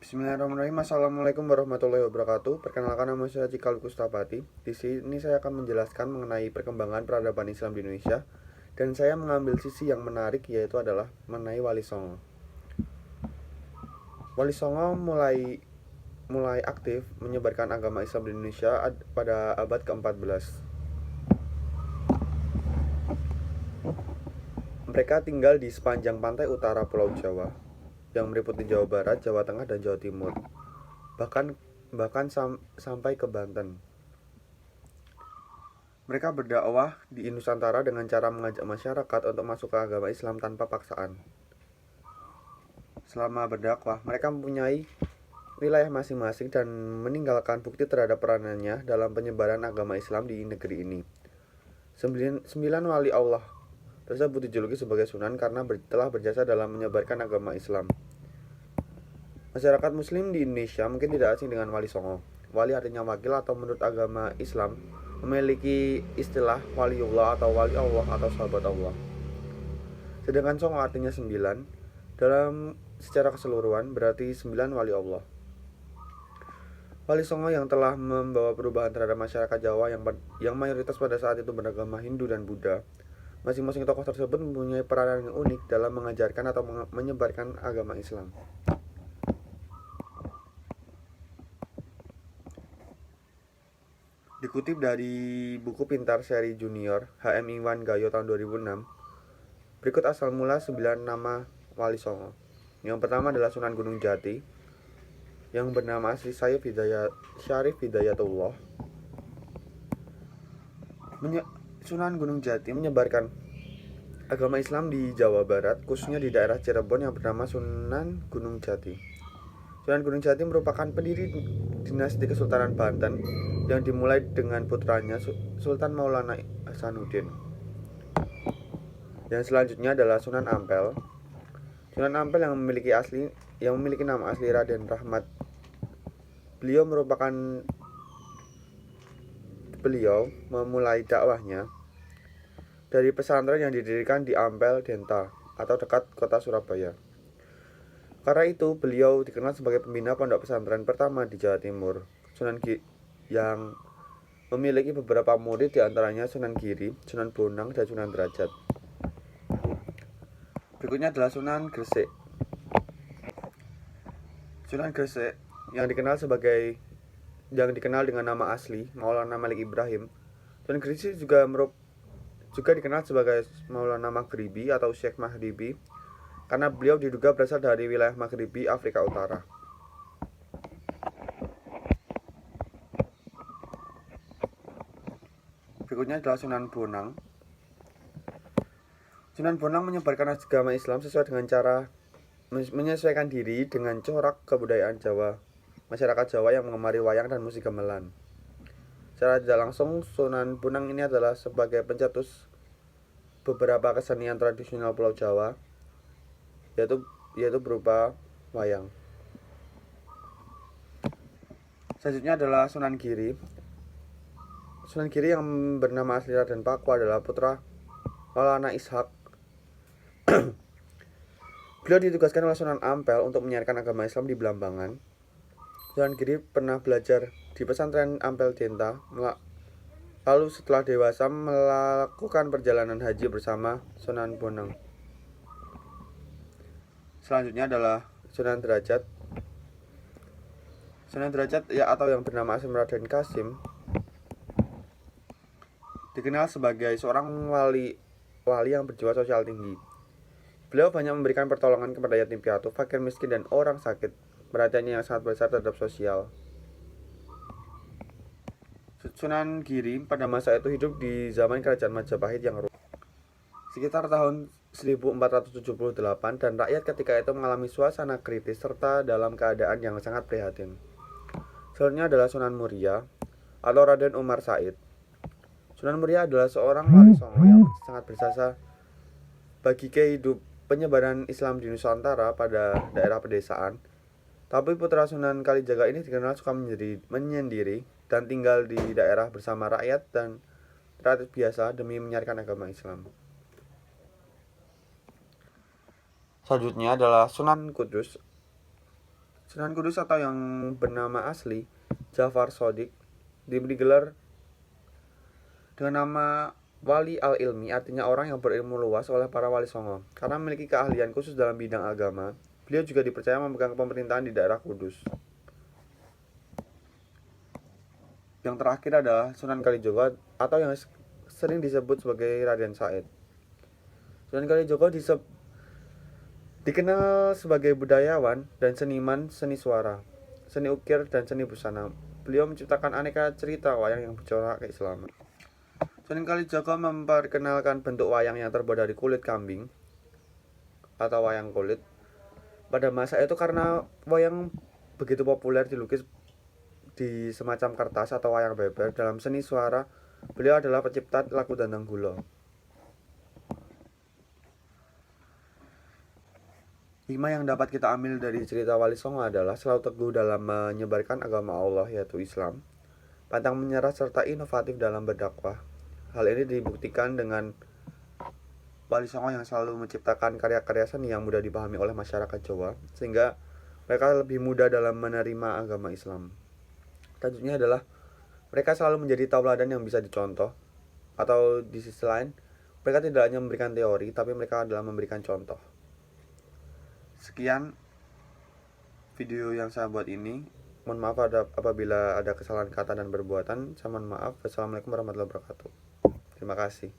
Bismillahirrahmanirrahim. Assalamualaikum warahmatullahi wabarakatuh. Perkenalkan, nama saya Cikal Kustapati. Di sini saya akan menjelaskan mengenai perkembangan peradaban Islam di Indonesia, dan saya mengambil sisi yang menarik, yaitu adalah mengenai Wali Songo. Wali Songo mulai aktif menyebarkan agama Islam di Indonesia pada abad ke-14. Mereka tinggal di sepanjang pantai utara Pulau Jawa yang meliputi Jawa Barat, Jawa Tengah, dan Jawa Timur. Bahkan sampai ke Banten. Mereka berdakwah di Nusantara dengan cara mengajak masyarakat untuk masuk ke agama Islam tanpa paksaan. Selama berdakwah, mereka mempunyai wilayah masing-masing dan meninggalkan bukti terhadap peranannya dalam penyebaran agama Islam di negeri ini. Sembilan wali Allah tersebut dijuluki sebagai Sunan karena telah berjasa dalam menyebarkan agama Islam. Masyarakat Muslim di Indonesia mungkin tidak asing dengan Wali Songo. Wali artinya wakil, atau menurut agama Islam memiliki istilah waliullah atau wali Allah atau sahabat Allah. Sedangkan Songo artinya 9. Dalam secara keseluruhan berarti 9 wali Allah. Wali Songo yang telah membawa perubahan terhadap masyarakat Jawa yang mayoritas pada saat itu beragama Hindu dan Buddha. Masing-masing tokoh tersebut mempunyai peranan yang unik dalam mengajarkan atau menyebarkan agama Islam. Dikutip dari buku Pintar seri Junior HM Iwan Gayo tahun 2006, berikut asal mula 9 nama Wali Songo. Yang pertama adalah Sunan Gunung Jati, yang bernama asli Syarif Hidayatullah. Sunan Gunung Jati menyebarkan agama Islam di Jawa Barat, khususnya di daerah Cirebon yang bernama Sunan Gunung Jati. Sunan Gunung Jati merupakan pendiri dinasti Kesultanan Banten yang dimulai dengan putranya Sultan Maulana Hasanuddin. Yang selanjutnya adalah Sunan Ampel. Sunan Ampel yang memiliki nama asli Raden Rahmat. Beliau memulai dakwahnya dari pesantren yang didirikan di Ampel Denta atau dekat kota Surabaya. Karena itu, beliau dikenal sebagai pembina pondok pesantren pertama di Jawa Timur. Yang memiliki beberapa murid, diantaranya Sunan Giri, Sunan Bonang, dan Sunan Derajat. Berikutnya adalah Sunan Gresik. Sunan Gresik yang dikenal dengan nama asli Maulana Malik Ibrahim. Sunan Gresik juga dikenal sebagai Maulana Maghribi atau Syekh Maghribi karena beliau diduga berasal dari wilayah Maghribi Afrika Utara. Berikutnya adalah Sunan Bonang. Sunan Bonang menyebarkan agama Islam sesuai dengan cara menyesuaikan diri dengan corak kebudayaan Jawa, masyarakat Jawa yang mengemari wayang dan musik gamelan. Secara tidak langsung, Sunan Bonang ini adalah sebagai pencetus beberapa kesenian tradisional Pulau Jawa, yaitu berupa wayang. Selanjutnya adalah Sunan Giri. Sunan Giri yang bernama asli Raden Paku adalah putra Maulana Ishak. Beliau ditugaskan oleh Sunan Ampel untuk menyiarkan agama Islam di Belambangan. Sunan Giri pernah belajar di pesantren Ampel Denta, lalu setelah dewasa melakukan perjalanan haji bersama Sunan Bonang. Selanjutnya adalah Sunan Derajat. Sunan Derajat atau yang bernama asli Raden Kasim dikenal sebagai seorang wali yang berjiwa sosial tinggi. Beliau banyak memberikan pertolongan kepada yatim piatu, fakir miskin, dan orang sakit. Perhatiannya yang sangat besar terhadap sosial. Sunan Giri pada masa itu hidup di zaman Kerajaan Majapahit yang sekitar tahun 1478, dan rakyat ketika itu mengalami suasana kritis serta dalam keadaan yang sangat prihatin. Selanjutnya adalah Sunan Muria atau Raden Umar Said. Sunan Muria adalah seorang wali songo yang sangat berjasa bagi penyebaran Islam di Nusantara pada daerah pedesaan. Tapi putra Sunan Kalijaga ini dikenal suka menyendiri dan tinggal di daerah bersama rakyat dan rakyat biasa demi menyiarkan agama Islam. Selanjutnya adalah Sunan Kudus. Sunan Kudus atau yang bernama asli Ja'far Shadiq diberi gelar dengan nama Wali al-Ilmi, artinya orang yang berilmu luas oleh para wali songo. Karena memiliki keahlian khusus dalam bidang agama, beliau juga dipercaya memegang pemerintahan di daerah Kudus. Yang terakhir adalah Sunan Kalijogo atau yang sering disebut sebagai Raden Said. Sunan Kalijogo dikenal sebagai budayawan dan seniman seni suara, seni ukir, dan seni busana. Beliau menciptakan aneka cerita wayang yang bercorak keislaman. Sunan Kalijogo memperkenalkan bentuk wayang yang terbuat dari kulit kambing atau wayang kulit pada masa itu karena wayang begitu populer dilukis di semacam kertas atau wayang beber. Dalam seni suara, beliau adalah pencipta lagu Dhandang Gula. Hikmah yang dapat kita ambil dari cerita Wali Songo adalah selalu teguh dalam menyebarkan agama Allah, yaitu Islam, pantang menyerah, serta inovatif dalam berdakwah. Hal ini dibuktikan dengan Wali Songo yang selalu menciptakan karya-karya seni yang mudah dipahami oleh masyarakat Jawa, sehingga mereka lebih mudah dalam menerima agama Islam. Selanjutnya adalah mereka selalu menjadi tauladan yang bisa dicontoh, atau di sisi lain, mereka tidak hanya memberikan teori, tapi mereka adalah memberikan contoh. Sekian video yang saya buat ini. Mohon maaf apabila ada kesalahan kata dan perbuatan. Saya mohon maaf. Wassalamualaikum warahmatullahi wabarakatuh. Terima kasih.